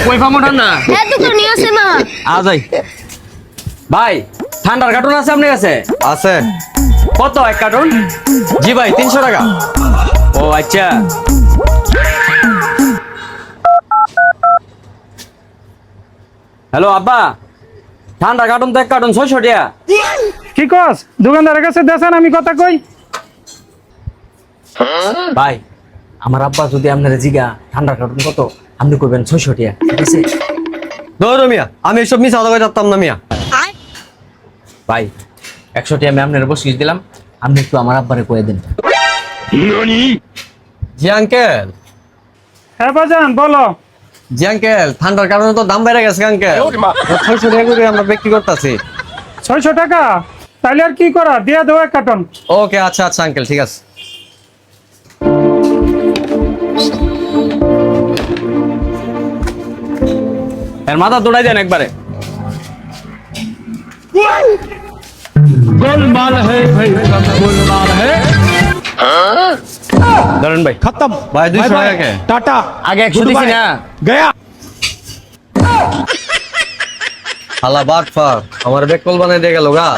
কই পামু ঠান্ডা হ্যাঁ দোকানে আছে মা। আজাই ভাই ঠান্ডার কার্টুন আছে আপনার কাছে? আছে। কত এক কার্টুন? জি ভাই 300 টাকা। ও আচ্ছা। হ্যালো আব্বা, ঠান্ডা কার্টুন তো এক কার্টুন 600 টাকা। কি কস দোকানদারের কাছে দেন আমি কথা কই। ভাই আমার আব্বা যদি আপনার জিগা ঠান্ডা কার্টুন কত, আপনি কইবেন 600 টাকা, ঠিক আছে? ধরো মিয়া, আমি এসব মিছা কথা জানতাম না মিয়া। ভাই 100 টাকা আমি আপনার বসিয়ে দিলাম, আপনি একটু আমার আব্বারে কয়ে দেন। জি আঙ্কেল। হ্যাঁ বাজান বলো। জি আঙ্কেল, ঠান্ডার কারণে তো দাম বেড়ে গেছে আঙ্কেল। 600 টাকা করে আমরা বিক্রি করতেছি। 600 টাকা? তাইলে আর কি করা, দিয়া দেবো এক কার্টন। ওকে আচ্ছা আচ্ছা আঙ্কেল, ঠিক আছে। এর মাথা দৌড়াই দেন একবারে। গোলমাল হে ভাই, গোলমাল হে। ধরেন ভাই, खत्म ভাই 200 টাকা কে? टाटा আগে 100 দিছি না। गया হালা বাট ফার আমার বেকল বানাই দিয়ে গেল গা।